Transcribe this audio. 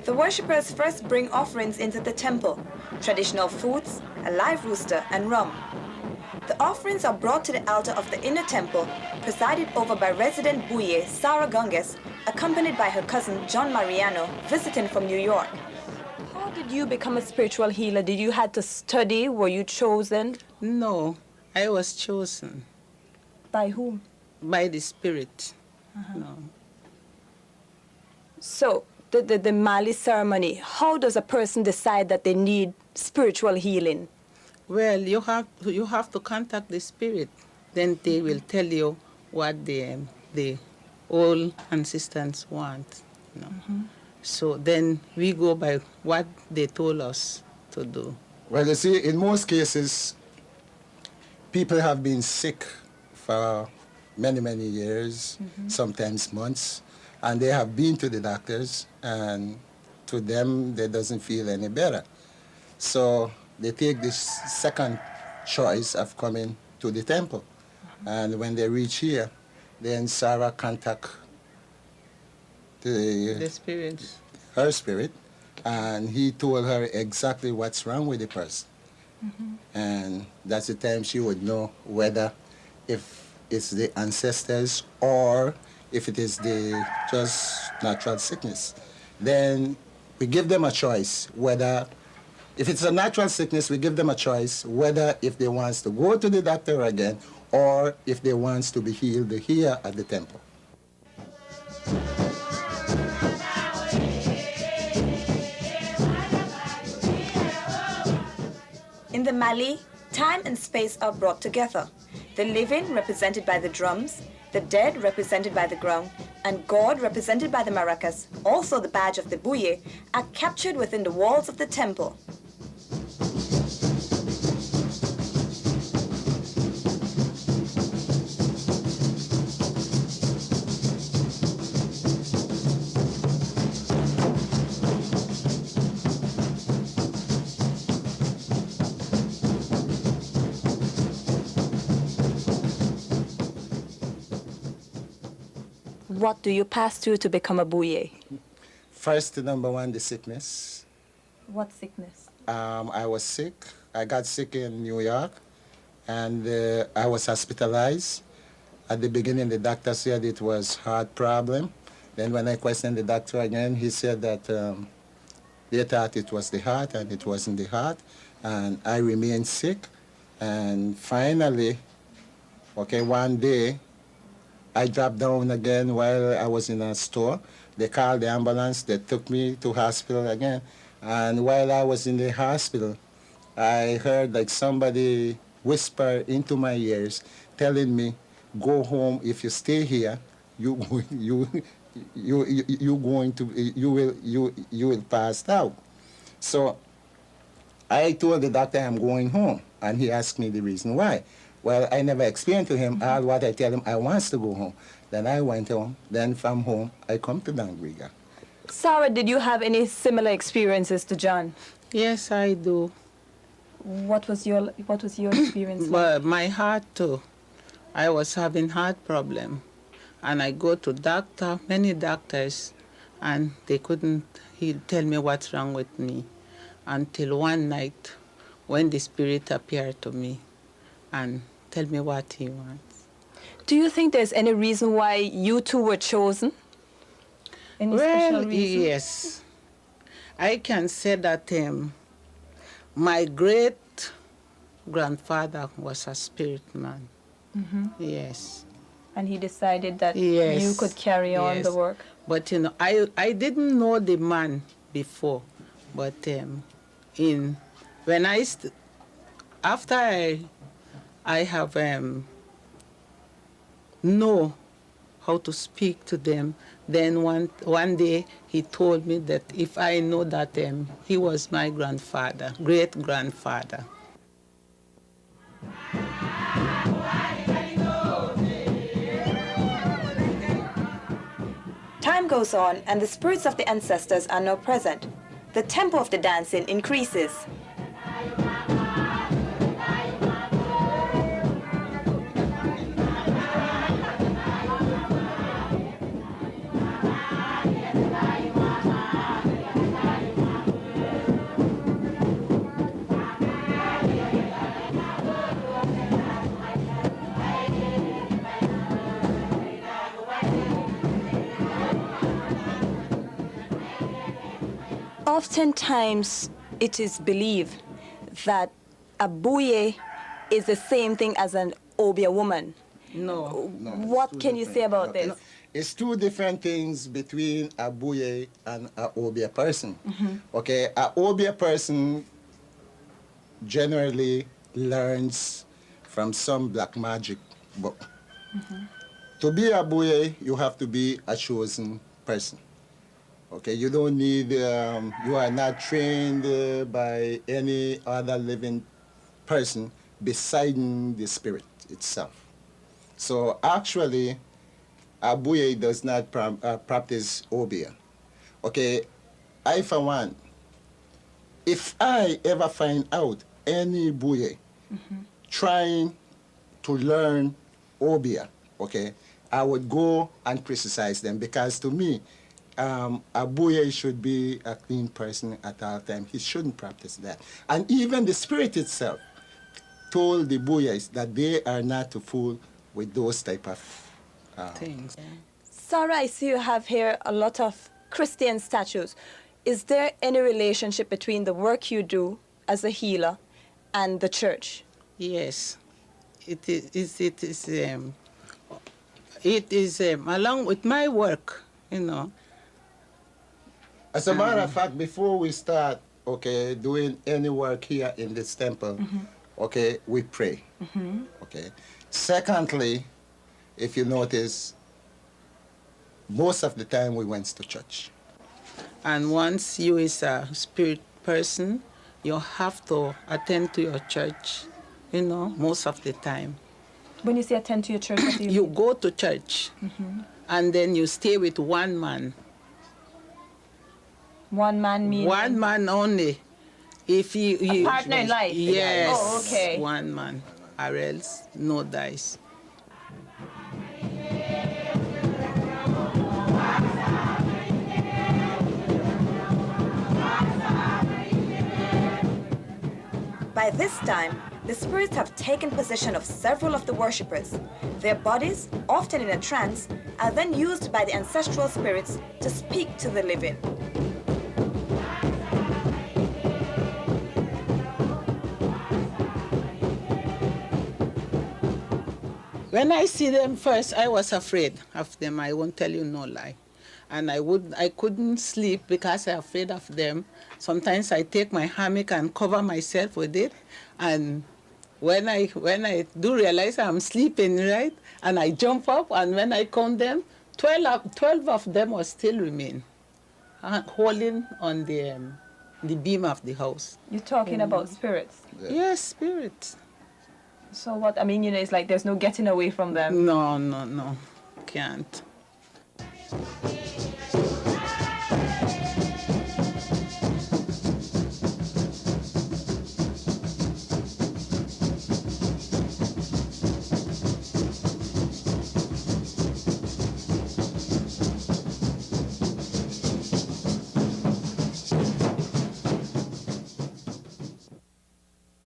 The worshippers first bring offerings into the temple, traditional foods, a live rooster, and rum. The offerings are brought to the altar of the inner temple, presided over by resident Buye Sarah Gunges, accompanied by her cousin John Mariano, visiting from New York. How did you become a spiritual healer? Did you have to study? Were you chosen? No, I was chosen. By whom? By the Spirit. No. So, the Mali ceremony, how does a person decide that they need spiritual healing? Well, you have to contact the Spirit. Then they will tell you what the old ancestors want. You know. So then we go by what they told us to do. Well, you see, in most cases, people have been sick for many, many years, sometimes months, and they have been to the doctors, and to them, they doesn't feel any better. So they take this second choice of coming to the temple. And when they reach here, then Sarah contact The Spirit. her spirit, and he told her exactly what's wrong with the person. And that's the time she would know whether if it's the ancestors or if it is the just natural sickness. Then we give them a choice whether, if it's a natural sickness, we give them a choice whether if they want to go to the doctor again or if they want to be healed here at the temple. In the Mali, time and space are brought together. The living represented by the drums, the dead represented by the ground, and God represented by the maracas, also the badge of the Buye, are captured within the walls of the temple. What do you pass through to become a Buye? First, number one, the sickness. What sickness? I was sick. I got sick in New York, and I was hospitalized. At the beginning, the doctor said it was heart problem. Then when I questioned the doctor again, he said that they thought it was the heart, and it wasn't the heart. And I remained sick. And finally, one day, I dropped down again while I was in a store. They called the ambulance. They took me to hospital again. And while I was in the hospital, I heard like somebody whisper into my ears, telling me, "Go home. If you stay here, you will pass out." So I told the doctor I'm going home, and he asked me the reason why. Well, I never explained to him all what I tell him I wants to go home. Then I went home. Then from home, I come to Dangriga. Sarah, did you have any similar experiences to John? Yes, I do. What was your experience like? But my heart too. I was having heart problem, and I go to many doctors, and they couldn't tell me what's wrong with me, until one night when the Spirit appeared to me and tell me what he wants. Do you think there's any reason why you two were chosen? Any special reason? Yes. I can say that my great-grandfather was a spirit man. Yes. And he decided that Yes. you could carry on Yes. the work? But, I didn't know the man before. But after I have know how to speak to them. Then one day he told me that if I know that he was my grandfather, great-grandfather. Time goes on and the spirits of the ancestors are now present. The tempo of the dancing increases. Oftentimes, it is believed that a buye is the same thing as an obia woman. No. What can you say about this? It's two different things between a buye and a obia person. Okay, a obia person generally learns from some black magic book. To be a buye, you have to be a chosen person. Okay, you don't need, you are not trained by any other living person beside the spirit itself. So actually, Abuye does not practice Obia. Okay, I for one, if I ever find out any Buye trying to learn Obia, okay, I would go and criticize them, because to me, a Buye should be a clean person at all time. He shouldn't practice that. And even the spirit itself told the Buyes that they are not to fool with those type of Things. Sarah, I see you have here a lot of Christian statues. Is there any relationship between the work you do as a healer and the church? Yes, it is along with my work, you know. As a matter of fact, before we start, okay, doing any work here in this temple, okay, we pray, okay. Secondly, if you notice, most of the time we went to church. And once you is a spirit person, you have to attend to your church, you know, most of the time. When you say attend to your church, what do you You mean? go to church, and then you stay with one man. One man meaning? One man only. If you partner in life? Yes. Oh, okay. One man, or else no dice. By this time, the spirits have taken possession of several of the worshippers. Their bodies, often in a trance, are then used by the ancestral spirits to speak to the living. When I see them first, I was afraid of them. I won't tell you no lie. And I couldn't sleep because I'm afraid of them. Sometimes I take my hammock and cover myself with it. And when I do realize I'm sleeping, right, and I jump up, and when I count them, 12 of them will still remain, holding on the beam of the house. You're talking about spirits? Yes, spirits. So what, I mean, you know, it's like there's no getting away from them. No, can't.